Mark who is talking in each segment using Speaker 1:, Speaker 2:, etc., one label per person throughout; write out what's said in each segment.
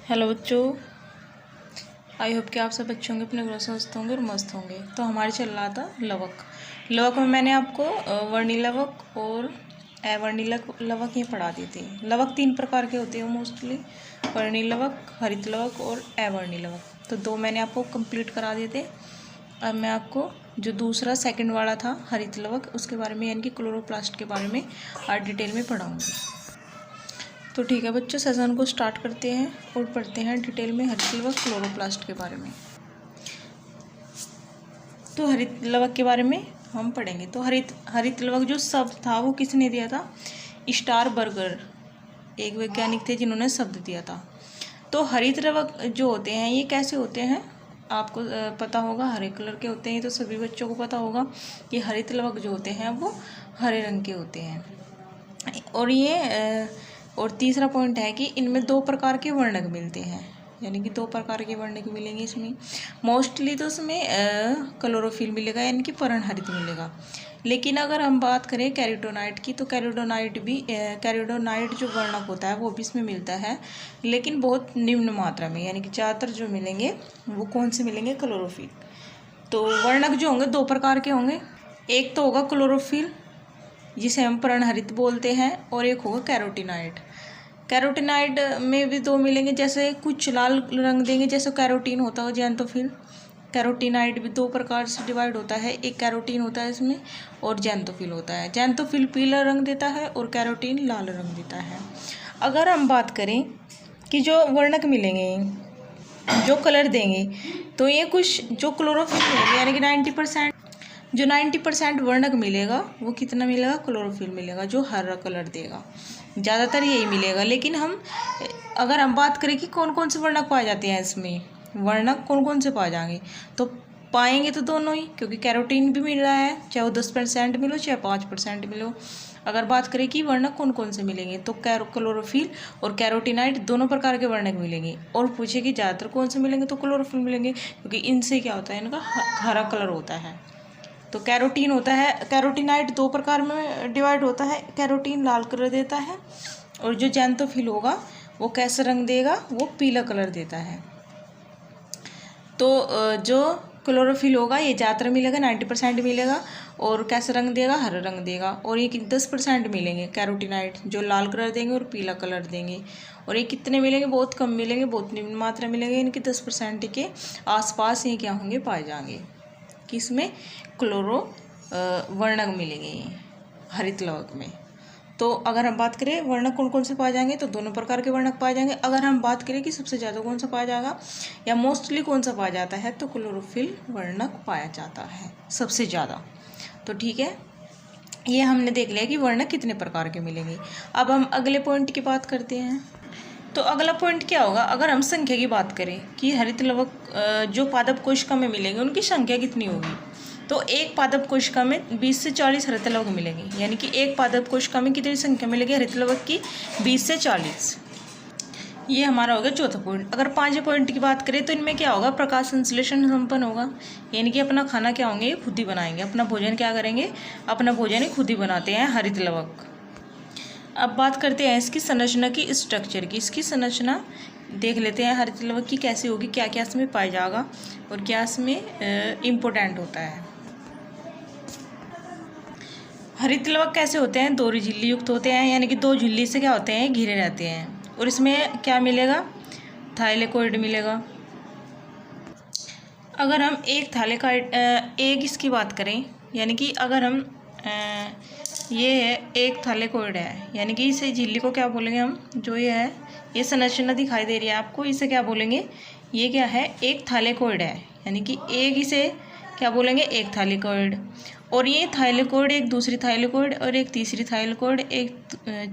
Speaker 1: Hello बच्चों, I hope कि आप सब बच्चे होंगे, अपने घर स्वस्थ होंगे और मस्त होंगे। तो हमारे चल रहा था लवक में मैंने आपको वर्णी लवक और अवर्णी लवक ये पढ़ा दिए थे। लवक 3 प्रकार के होते हैं मोस्टली, वर्णी लवक, हरित लवक और अवर्णी लवक। तो 2 मैंने आपको कंप्लीट करा दिए थे। अब मैं आपको जो दूसरा सेकंड वाला था हरित लवक, उसके बारे में यानी कि क्लोरोप्लास्ट के बारे में और डिटेल में पढ़ाऊँगी। तो ठीक है बच्चों, सेशन को स्टार्ट करते हैं और पढ़ते हैं डिटेल में हरित लवक क्लोरोप्लास्ट के बारे में। तो हरित लवक के बारे में हम पढ़ेंगे। तो हरित लवक जो शब्द था वो किसने दिया था? स्टारबर्गर एक वैज्ञानिक थे जिन्होंने शब्द दिया था। तो हरित लवक जो होते हैं ये कैसे होते हैं आपको पता होगा, हरे कलर के होते हैं। तो सभी बच्चों को पता होगा कि हरित लवक जो होते हैं वो हरे रंग के होते हैं। और तीसरा पॉइंट है कि इनमें 2 प्रकार के वर्णक मिलते हैं, यानी कि 2 प्रकार के वर्णक मिलेंगे इसमें। मोस्टली तो इसमें क्लोरोफिल मिलेगा यानी कि पर्णहरित मिलेगा। लेकिन अगर हम बात करें कैरोटीनॉइड की, तो कैरोटीनॉइड जो वर्णक होता है वो भी इसमें मिलता है, लेकिन बहुत निम्न मात्रा में, यानी कि ज़्यादातर जो मिलेंगे वो कौन से मिलेंगे? क्लोरोफिल। तो वर्णक जो होंगे 2 प्रकार के होंगे। एक तो होगा क्लोरोफिल जिसे हम पर्णहरित बोलते हैं, और एक होगा कैरोटीनॉइड। कैरोटीनॉइड में भी 2 मिलेंगे, जैसे कुछ लाल रंग देंगे जैसे कैरोटीन होता है जैंथोफिल। कैरोटीनॉइड भी 2 प्रकार से डिवाइड होता है, एक कैरोटीन होता है इसमें और जैंथोफिल होता है। जैंथोफिल पीला रंग देता है और कैरोटीन लाल रंग देता है। अगर हम बात करें कि जो वर्णक मिलेंगे, जो कलर देंगे, तो ये कुछ जो क्लोरोफिल मिलेंगे यानी कि 90% वर्णक मिलेगा वो कितना मिलेगा? क्लोरोफिल मिलेगा, जो हरा कलर देगा, ज़्यादातर यही मिलेगा। लेकिन अगर हम बात करें कि कौन कौन से वर्णक पाए जाते हैं इसमें, वर्णक कौन कौन से पाए जाएंगे, तो पाएंगे तो दोनों ही, क्योंकि कैरोटीन भी मिल रहा है, चाहे वो 10% मिलो चाहे 5% मिलो। अगर बात करें कि वर्णक कौन कौन से मिलेंगे, तो क्लोरोफिल और कैरोटीनॉइड दोनों प्रकार के वर्णक मिलेंगे। और पूछे कि ज़्यादातर कौन से मिलेंगे, तो क्लोरोफिल मिलेंगे, क्योंकि इनसे क्या होता है, इनका हरा कलर होता है। तो कैरोटीन होता है, कैरोटीनॉइड 2 प्रकार में डिवाइड होता है। कैरोटीन लाल कलर देता है और जो जैंथोफिल होगा वो कैसा रंग देगा? वो पीला कलर देता है। तो जो क्लोरोफिल होगा ये ज़्यादातर मिलेगा, 90% मिलेगा, और कैसा रंग देगा? हरा रंग देगा। और ये 10% मिलेंगे कैरोटीनॉइड, जो लाल कलर देंगे और पीला कलर देंगे। और ये कितने मिलेंगे? बहुत कम मिलेंगे, बहुत निम्न मात्रा मिलेंगे, इनके 10% के आसपास ये क्या होंगे? पाए जाएंगे किसमें? क्लोरो वर्णक मिलेंगे हरित लवक में। तो अगर हम बात करें वर्णक कौन कौन से पाए जाएंगे, तो दोनों प्रकार के वर्णक पाए जाएंगे। अगर हम बात करें कि सबसे ज़्यादा कौन सा पाया जाएगा या मोस्टली कौन सा पाया जाता है, तो क्लोरोफिल वर्णक पाया जाता है सबसे ज़्यादा। तो ठीक है, ये हमने देख लिया कि वर्णक कितने प्रकार के मिलेंगे। अब हम अगले पॉइंट की बात करते हैं। तो अगला पॉइंट क्या होगा? अगर हम संख्या की बात करें कि हरित लवक जो पादप कोशिका में मिलेंगे उनकी संख्या कितनी होगी, तो एक पादप कोशिका में 20 से 40 हरित लवक मिलेंगे, यानी कि एक पादप कोशिका में कितनी संख्या मिलेगी हरित लवक की? 20 से 40। ये हमारा होगा चौथा पॉइंट। अगर 5वें पॉइंट की बात करें तो इनमें क्या होगा? प्रकाश संश्लेषण संपन्न होगा, यानी कि अपना खाना क्या होंगे? खुद ही बनाएंगे, अपना भोजन क्या करेंगे? अपना भोजन खुद ही बनाते हैं हरित लवक। अब बात करते हैं इसकी संरचना की, स्ट्रक्चर की। इसकी संरचना देख लेते हैं हरित लवक की कैसी होगी, क्या क्या इसमें पाया जाएगा और क्या इसमें इम्पोर्टेंट होता है। हरित लवक कैसे होते हैं? 2 झिल्ली युक्त होते हैं, यानी कि 2 झिल्ली से क्या होते हैं? घिरे रहते हैं। और इसमें क्या मिलेगा? थाइलेकोइड मिलेगा। अगर हम एक इसकी बात करें, यानी कि अगर हम ये है एक थाइलेकोइड है, यानी कि इसे झिल्ली को क्या बोलेंगे हम? जो ये है, ये संरचना दिखाई दे रही है आपको, इसे क्या बोलेंगे? ये क्या है? एक थाइलेकोइड है, यानी कि एक इसे क्या बोलेंगे? एक थाइलेकोइड। और ये थाइलेकोइड एक दूसरी थाइलेकोइड और एक तीसरी थाइलेकोइड, एक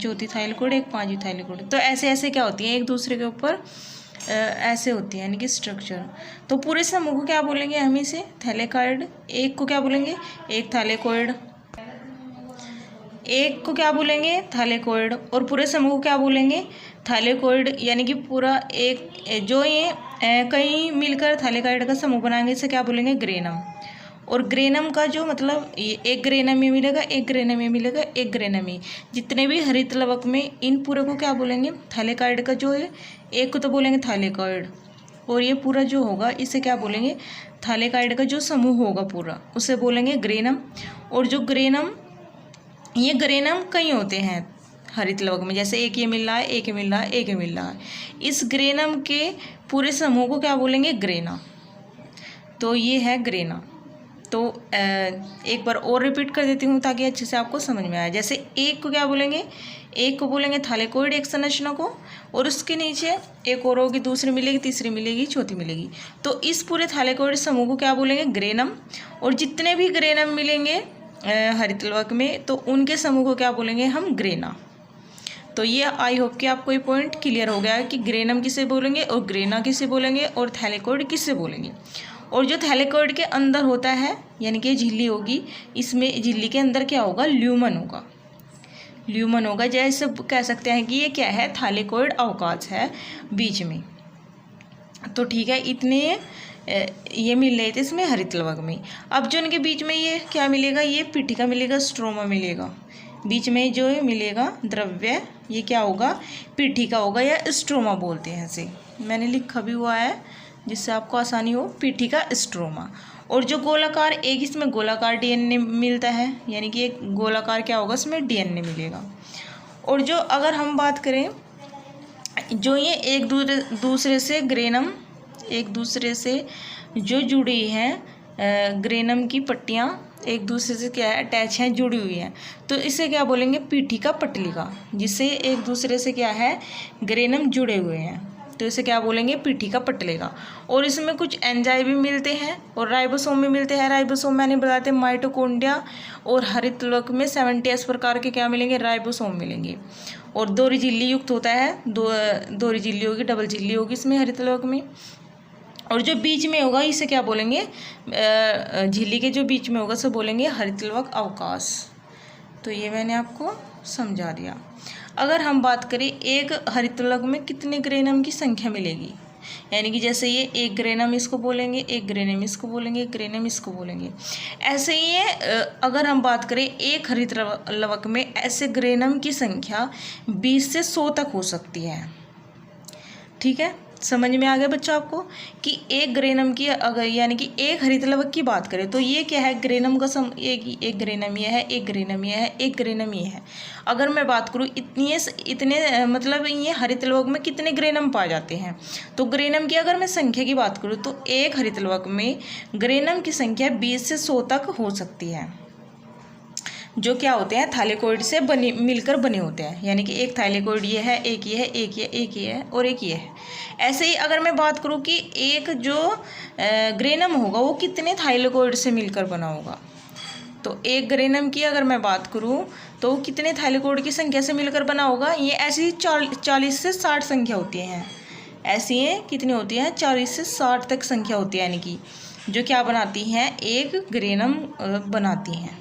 Speaker 1: चौथी थाइलेकोइड, एक 5वीं थाइलेकोइड। तो ऐसे ऐसे क्या होती है? एक दूसरे के ऊपर ऐसे होती है, यानी कि स्ट्रक्चर। तो पूरे समूह को क्या बोलेंगे हम? इसे थैलेकाइड। एक को क्या बोलेंगे? एक थाइलेकोइड। एक को क्या बोलेंगे? थाइलेकोइड। और पूरे समूह को क्या बोलेंगे? थाइलेकोइड। यानी कि पूरा एक जो ये कई मिलकर थाइलेकाइड का समूह बनाएंगे, इसे क्या बोलेंगे? ग्रेनम। और ग्रेनम का जो मतलब ये एक ग्रेनम ये मिलेगा, एक ग्रेनम ये मिलेगा, एक ग्रेनम ये, जितने भी हरित लवक में इन पूरे को क्या बोलेंगे, थैलेकॉइड का जो है एक को तो बोलेंगे थैलेकॉइड, और ये पूरा जो होगा इसे क्या बोलेंगे, थैलेकॉइड का जो समूह होगा पूरा उसे बोलेंगे ग्रेनम। और जो ग्रेनम, ये ग्रेनम कई होते हैं हरित लवक में, जैसे एक ये मिल रहा है, एक ये मिल रहा है, एक ये मिल रहा है, इस ग्रेनम के पूरे समूह को क्या बोलेंगे, ग्रेना। तो ये है ग्रेना। तो एक बार और रिपीट कर देती हूँ ताकि अच्छे से आपको समझ में आए। जैसे एक को क्या बोलेंगे, एक को बोलेंगे थैलेकॉइड एक संरचना को, और उसके नीचे एक और होगी, दूसरी मिलेगी, तीसरी मिलेगी, चौथी मिलेगी। तो इस पूरे थैलेकॉइड समूह को क्या बोलेंगे, ग्रेनम। और जितने भी ग्रेनम मिलेंगे हरित लवक में तो उनके समूह को क्या बोलेंगे हम, ग्रेना। तो ये आई होप कि आपको ये पॉइंट क्लियर हो गया है कि ग्रेनम किसे बोलेंगे और ग्रेना किसे बोलेंगे और थैलेकॉइड किसे बोलेंगे। और जो थैलेकॉइड के अंदर होता है यानी कि झिल्ली होगी, इसमें झिल्ली के अंदर क्या होगा, ल्यूमन होगा, ल्यूमन होगा। जैसे कह सकते हैं कि ये क्या है, थैलेकॉइड अवकाश है बीच में। तो ठीक है, इतने ये मिल रहे थे इसमें हरित लवक में। अब जो इनके बीच में ये क्या मिलेगा, ये पीठिका मिलेगा, स्ट्रोमा मिलेगा, बीच में जो मिलेगा द्रव्य ये क्या होगा, पीठिका होगा या स्ट्रोमा बोलते हैं इसे, मैंने लिखा भी हुआ है जिससे आपको आसानी हो, पीठिका स्ट्रोमा। और जो गोलाकार, एक इसमें गोलाकार डीएनए मिलता है, यानी कि एक गोलाकार क्या होगा, इसमें डीएनए मिलेगा। और जो अगर हम बात करें जो ये एक दूसरे से ग्रेनम, एक दूसरे से जो जुड़ी हैं ग्रेनम की पट्टियाँ एक दूसरे से क्या है, अटैच हैं, जुड़ी हुई हैं, तो इसे क्या बोलेंगे, पीठिका पटलिका। जिससे एक दूसरे से क्या है, ग्रेनम जुड़े हुए हैं, तो इसे क्या बोलेंगे, पीठिका पटलिका। और इसमें कुछ एंजाइम भी मिलते हैं और राइबोसोम भी मिलते हैं। राइबोसोम मैंने बताया थे माइटोकॉन्ड्रिया, और हरित लवक में 70 प्रकार के क्या मिलेंगे, राइबोसोम मिलेंगे। और दोहरी झिल्ली युक्त होता है, दोहरी झिल्ली होगी, डबल झिल्ली होगी इसमें हरित लवक में। और जो बीच में होगा इसे क्या बोलेंगे, झिल्ली के जो बीच में होगा उसे बोलेंगे हरित लवक अवकाश। तो ये मैंने आपको समझा दिया। अगर हम बात करें एक हरित लवक में कितने ग्रेनम की संख्या मिलेगी, यानी कि जैसे ये एक ग्रेनम इसको बोलेंगे, एक ग्रेनम इसको बोलेंगे, एक ग्रेनम इसको बोलेंगे, ऐसे ही अगर हम बात करें एक हरित लवक में ऐसे ग्रेनम की संख्या 20 से 100 तक हो सकती है। ठीक है, समझ में आ गया बच्चों आपको कि एक ग्रेनम की अगर यानी कि एक हरित लवक की बात करें तो ये क्या है, ग्रेनम का एक ग्रेनम ये है, एक ग्रेनम ये है, एक ग्रेनम ये है। अगर मैं बात करूँ इतने मतलब ये हरित लवक में कितने ग्रेनम पाए जाते हैं, तो ग्रेनम की अगर मैं संख्या की बात करूँ तो एक हरित लवक में ग्रेनम की संख्या 20 से 100 तक हो सकती है, जो क्या होते हैं, थैलेकॉइड से मिलकर बने होते हैं। यानी कि एक थैलेकॉइड ये है, एक ये है, एक ये, एक ये है और एक ये है। ऐसे ही अगर मैं बात करूँ कि एक जो ग्रेनम होगा वो कितने थैलेकॉइड से मिलकर बना होगा, तो एक ग्रेनम की अगर मैं बात करूँ तो कितने थैलेकॉइड की संख्या से मिलकर बना होगा, ये ऐसी 40 से 60 संख्या होती हैं। ऐसी हैं कितनी होती हैं, 40 से 60 तक संख्या होती है, यानी कि जो क्या बनाती हैं, एक ग्रेनम बनाती हैं।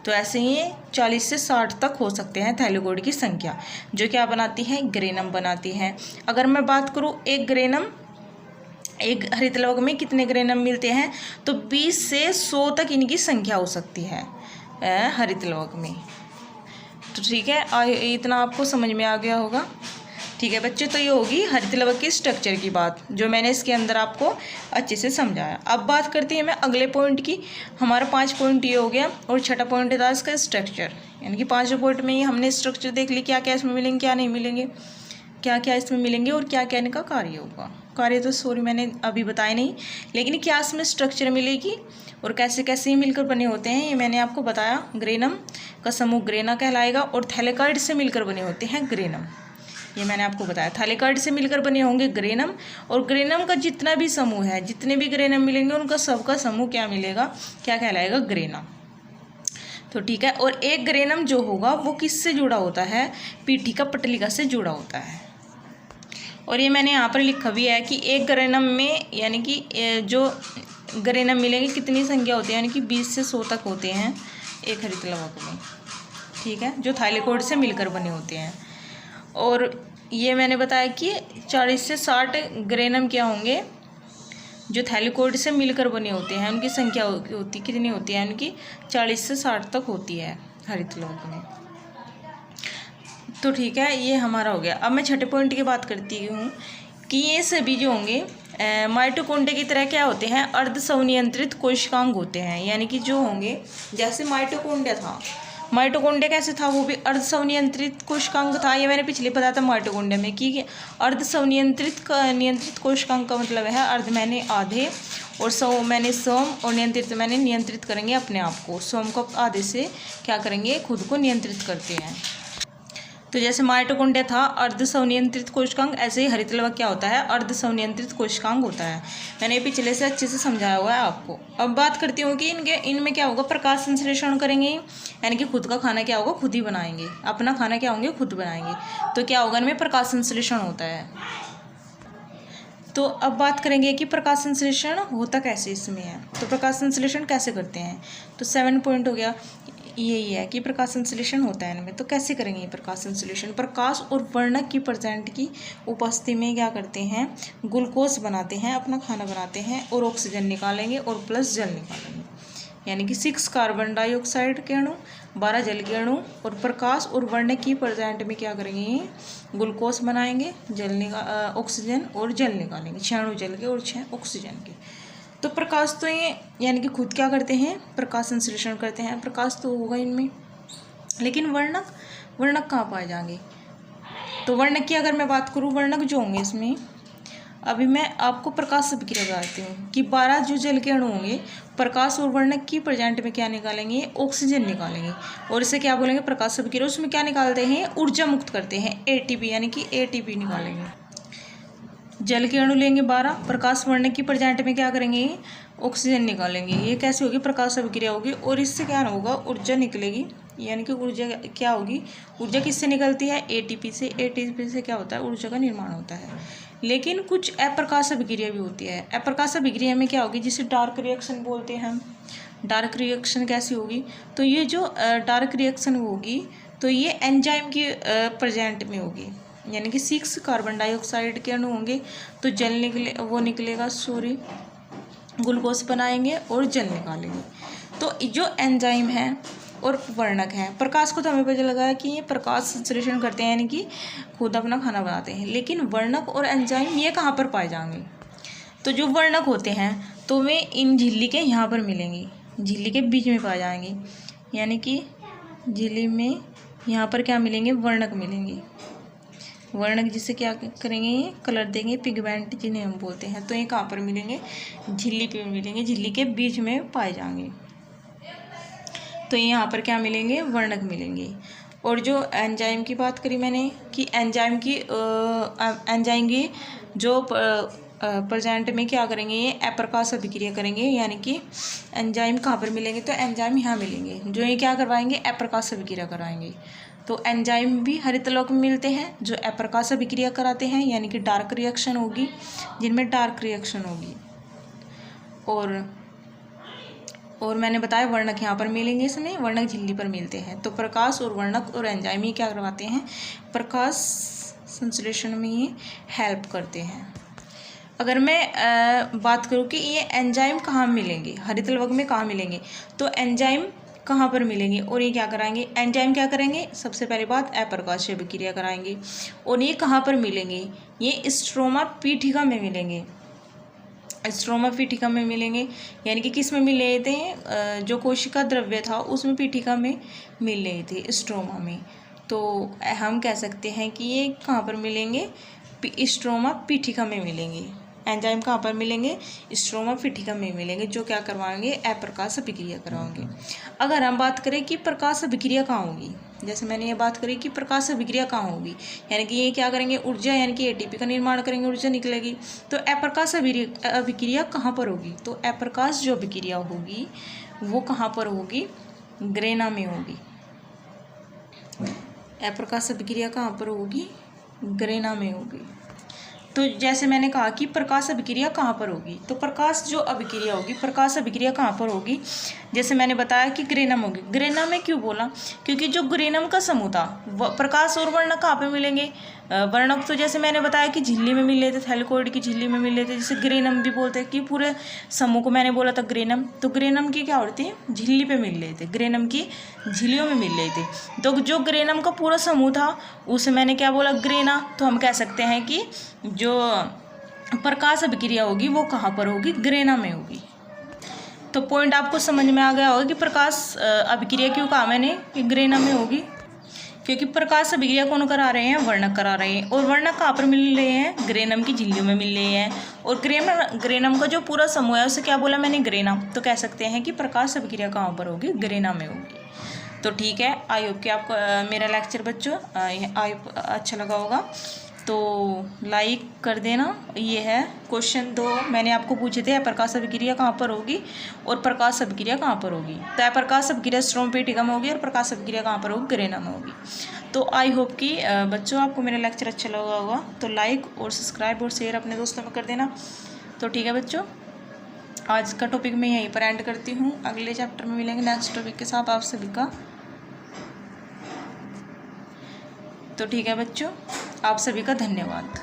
Speaker 1: तो ऐसे ही 40 से 60 तक हो सकते हैं थैलेकॉइड की संख्या, जो क्या बनाती है, ग्रेनम बनाती हैं। अगर मैं बात करूँ एक ग्रेनम, एक हरित लवक में कितने ग्रेनम मिलते हैं, तो 20 से 100 तक इनकी संख्या हो सकती है हरित लवक में। तो ठीक है, इतना आपको समझ में आ गया होगा। ठीक है बच्चे, तो ये होगी हरित लवक की स्ट्रक्चर की बात, जो मैंने इसके अंदर आपको अच्छे से समझाया। अब बात करते हैं मैं अगले पॉइंट की। हमारा 5 पॉइंट ये हो गया और छठा पॉइंट था इसका स्ट्रक्चर, यानी कि 5 पॉइंट में ही हमने स्ट्रक्चर देख ली, क्या क्या इसमें मिलेंगे, क्या नहीं मिलेंगे, क्या क्या इसमें मिलेंगे और क्या क्या इनका कार्य होगा। कार्य तो मैंने अभी बताया नहीं, लेकिन क्या इसमें स्ट्रक्चर मिलेगी और कैसे कैसे मिलकर बने होते हैं ये मैंने आपको बताया। ग्रेनम का समूह ग्रेना कहलाएगा और थैलेकॉइड से मिलकर बने होते हैं ग्रेनम, ये मैंने आपको बताया। थैलेकॉइड से मिलकर बने होंगे ग्रेनम, और ग्रेनम का जितना भी समूह है, जितने भी ग्रेनम मिलेंगे उनका सबका समूह क्या मिलेगा, क्या कहलाएगा, ग्रेना। तो ठीक है, और एक ग्रेनम जो होगा वो किससे जुड़ा होता है, पीठिका पटलिका से जुड़ा होता है। और ये मैंने यहाँ पर लिखा भी है कि एक ग्रेनम में यानी कि जो ग्रेनम मिलेंगे कितनी संख्या होती है, यानी कि 20 से 100 तक होते हैं एक हरित लवक में। ठीक है, जो थैलेकॉइड से मिलकर बने होते हैं। और ये मैंने बताया कि 40 से 60 ग्रेनम क्या होंगे, जो थैलिकोइड से मिलकर बने होते हैं उनकी संख्या होती कितनी होती है, उनकी 40 से 60 तक होती है हरित लौह में। तो ठीक है, ये हमारा हो गया। अब मैं छठे पॉइंट की बात करती हूँ कि ये सभी जो होंगे माइटोकॉन्ड्रिया की तरह क्या होते हैं, अर्ध स्वनियंत्रित कोशिकांग होते हैं। यानी कि जो होंगे, जैसे माइटोकॉन्ड्रिया था, माइटोकॉन्ड्रिया कैसे था, वो भी अर्ध स्वनियंत्रित कोशिकांग था। ये मैंने पिछले बताया था माइटोकॉन्ड्रिया में कि अर्ध स्वनियंत्रित नियंत्रित कोशिकांग का मतलब है अर्ध मैंने आधे और सव मैंने स्वम और नियंत्रित मैंने नियंत्रित करेंगे अपने आप को। स्वम को आधे से क्या करेंगे, खुद को नियंत्रित करते हैं। तो जैसे माइटोकॉन्ड्रिया था अर्ध स्वनियंत्रित कोशिकांग, ऐसे ही हरित लवक क्या होता है, अर्ध स्वनियंत्रित कोशिकांग होता है। मैंने पिछले से अच्छे से समझाया हुआ है आपको। अब बात करती हूँ कि इनमें क्या होगा, प्रकाश संश्लेषण करेंगे, यानी कि खुद का खाना क्या होगा, खुद ही बनाएंगे, अपना खाना क्या होंगे, खुद बनाएंगे। तो क्या होगा, इनमें प्रकाश संश्लेषण होता है। तो अब बात करेंगे कि प्रकाश संश्लेषण होता कैसे इसमें है। तो प्रकाश संश्लेषण कैसे करते हैं, तो 7 पॉइंट हो गया, यही है कि प्रकाश संश्लेषण होता है इनमें। तो कैसे करेंगे ये प्रकाश संश्लेषण, प्रकाश और वर्णक की प्रेजेंट की उपस्थिति में क्या करते हैं, ग्लूकोज बनाते हैं, अपना खाना बनाते हैं और ऑक्सीजन निकालेंगे और प्लस जल निकालेंगे। यानी कि 6 कार्बन डाइऑक्साइड के अणु, 12 जल के अणु और प्रकाश और वर्णक की प्रेजेंट में क्या करेंगे, ग्लूकोज बनाएंगे, ऑक्सीजन और जल निकालेंगे, 6 अणु जल के और 6 ऑक्सीजन के। तो प्रकाश तो ये यानी कि खुद क्या करते हैं, प्रकाश संश्लेषण करते हैं, प्रकाश तो होगा इनमें। लेकिन वर्णक कहाँ पाए जाएंगे, तो वर्णक की अगर मैं बात करूँ, वर्णक जो होंगे इसमें, अभी मैं आपको प्रकाश अभिक्रिया बताती हूँ कि 12 जो जल के अणु होंगे प्रकाश और वर्णक की प्रेजेंट में क्या निकालेंगे, ऑक्सीजन निकालेंगे और इसे क्या बोलेंगे, प्रकाश अभिक्रिया। उसमें क्या निकालते हैं, ऊर्जा मुक्त करते हैं, एटीपी, यानी कि एटीपी निकालेंगे। जल के अणु लेंगे 12, प्रकाश वर्णक की प्रेजेंट में क्या करेंगे, ऑक्सीजन निकालेंगे। ये कैसे होगी, प्रकाश अभिक्रिया होगी और इससे क्या होगा, ऊर्जा निकलेगी। यानी कि ऊर्जा क्या होगी, ऊर्जा किससे निकलती है, एटीपी से। एटीपी से क्या होता है, ऊर्जा का निर्माण होता है। लेकिन कुछ अप्रकाश अभिक्रिया भी होती है। अप्रकाश अभिक्रिया में क्या होगी, जिसे डार्क रिएक्शन बोलते हैं हम। डार्क रिएक्शन कैसी होगी, तो ये जो डार्क रिएक्शन होगी तो ये एंजाइम की प्रेजेंट में होगी। यानी कि 6 कार्बन डाइऑक्साइड के अणु होंगे तो जल निकलेगा, ग्लूकोज बनाएंगे और जल निकालेंगे। तो जो एंजाइम है और वर्णक है, प्रकाश को तो हमें पता लगा है कि ये प्रकाश संश्लेषण करते हैं, यानी कि खुद अपना खाना बनाते हैं। लेकिन वर्णक और एंजाइम ये कहाँ पर पाए जाएंगे, तो जो वर्णक होते हैं तो वे इन झिल्ली के यहाँ पर मिलेंगे, झिल्ली के बीच में पाए जाएंगे। यानी कि झिल्ली में यहाँ पर क्या मिलेंगे, वर्णक मिलेंगे। वर्णक जिसे क्या करेंगे, कलर देंगे, पिगमेंट जिन्हें हम बोलते हैं। तो ये कहाँ पर मिलेंगे, झिल्ली पे मिलेंगे, झिल्ली के बीच में पाए जाएंगे। तो यहाँ पर क्या मिलेंगे, वर्णक मिलेंगे। और जो एंजाइम की बात करी मैंने कि एंजाइम की जो प्रेजेंट में क्या करेंगे, ये अप्रकाश अभिक्रिया करेंगे। यानी कि एंजाइम कहाँ पर मिलेंगे, तो एंजाइम यहाँ मिलेंगे, जो ये क्या करवाएंगे, अप्रकाश अभिक्रिया कराएंगे। तो एंजाइम भी हरित लौह में मिलते हैं जो अप्रकाश अभिक्रिया कराते हैं, यानी कि डार्क रिएक्शन होगी, जिनमें डार्क रिएक्शन होगी। और मैंने बताया वर्णक यहाँ पर मिलेंगे, इसमें वर्णक झिल्ली पर मिलते हैं। तो प्रकाश और वर्णक और एंजाइम ये क्या करवाते हैं, प्रकाश संश्लेषण में ये हेल्प करते हैं। अगर मैं बात करूँ कि ये एंजाइम कहाँ मिलेंगे, हरित लवक में कहाँ मिलेंगे, तो एंजाइम कहाँ पर मिलेंगे और ये क्या कराएंगे, एंजाइम क्या करेंगे, सबसे पहली बात अप्रकाशीय अभिक्रिया कराएंगे। और ये कहाँ पर मिलेंगे, ये स्ट्रोमा पीठिका में मिलेंगे, स्ट्रोमा पीठिका में मिलेंगे। यानी कि किस में मिल रहे थे, जो कोशिका द्रव्य था उसमें पीठिका में मिल रहे थे, स्ट्रोमा में। तो हम कह सकते हैं कि ये कहाँ पर मिलेंगे, स्ट्रोमा पीठिका में मिलेंगे। एंजाइम कहाँ पर मिलेंगे, स्ट्रोमा पीठिका में मिलेंगे, जो क्या करवाएंगे, अप्रकाश अभिक्रिया कराएंगे। अगर हम बात करें कि प्रकाश अभिक्रिया कहाँ होगी, जैसे मैंने ये बात करी कि प्रकाश अभिक्रिया कहाँ होगी, यानी कि ये क्या करेंगे, ऊर्जा यानी कि एटीपी का निर्माण करेंगे, ऊर्जा निकलेगी। तो अप्रकाश अभिक्रिया कहाँ पर होगी, तो अप्रकाश जो अभिक्रिया होगी वो कहाँ पर होगी, ग्रेना में होगी। अप्रकाश अभिक्रिया कहाँ पर होगी, ग्रेना में होगी। तो जैसे मैंने कहा कि प्रकाश अभिक्रिया कहाँ पर होगी, तो प्रकाश जो अभिक्रिया होगी, प्रकाश अभिक्रिया कहाँ पर होगी, जैसे मैंने बताया कि ग्रेनम होगी। ग्रेनम में क्यों बोला, क्योंकि जो ग्रेनम का समूह था प्रकाश और वर्णक कहाँ पे मिलेंगे, वर्णक तो जैसे मैंने बताया कि झिल्ली में मिल लेते, थैलेकोइड की झिल्ली में मिल लेते, जैसे ग्रेनम भी बोलते हैं कि पूरे समूह को मैंने बोला था ग्रेनम, तो ग्रेनम की क्या होती है, झिल्ली पे मिल लेते, ग्रेनम की झिल्लियों में मिल लेते। तो जो ग्रेनम का पूरा समूह था उसे मैंने क्या बोला, ग्रेना। तो हम कह सकते हैं कि जो प्रकाश अभिक्रिया होगी वो कहाँ पर होगी, ग्रेना में होगी। तो पॉइंट आपको समझ में आ गया होगा कि प्रकाश अभिक्रिया क्यों कहा मैंने कि ग्रेना में होगी, क्योंकि प्रकाश अभिक्रिया कौन करा रहे हैं, वर्णक करा रहे हैं। और वर्णक कहाँ पर मिल रहे हैं, ग्रेनम की झिल्लियों में मिल रहे हैं। और ग्रेनम का जो पूरा समूह है उसे क्या बोला मैंने, ग्रेना। तो कह सकते हैं कि प्रकाश अभिक्रिया कहाँ पर होगी, ग्रेना में होगी। तो ठीक है, आई होप कि आपको मेरा लेक्चर बच्चों अच्छा लगा होगा, तो लाइक कर देना। ये है क्वेश्चन 2 मैंने आपको पूछे थे, अप्रकाश अभिक्रिया कहाँ पर होगी और प्रकाश अभिक्रिया कहाँ पर होगी। तो अप्रकाश अभिक्रिया स्ट्रोमपेटिका में होगी और प्रकाश अभिक्रिया कहाँ पर होगी, ग्रेना में होगी। तो आई होप कि बच्चों आपको मेरा लेक्चर अच्छा लगा होगा, तो लाइक और सब्सक्राइब और शेयर अपने दोस्तों में कर देना। तो ठीक है बच्चों, आज का टॉपिक मैं यहीं पर एंड करती हूँ। अगले चैप्टर में मिलेंगे नेक्स्ट टॉपिक के साथ आप सभी का। तो ठीक है बच्चों, आप सभी का धन्यवाद।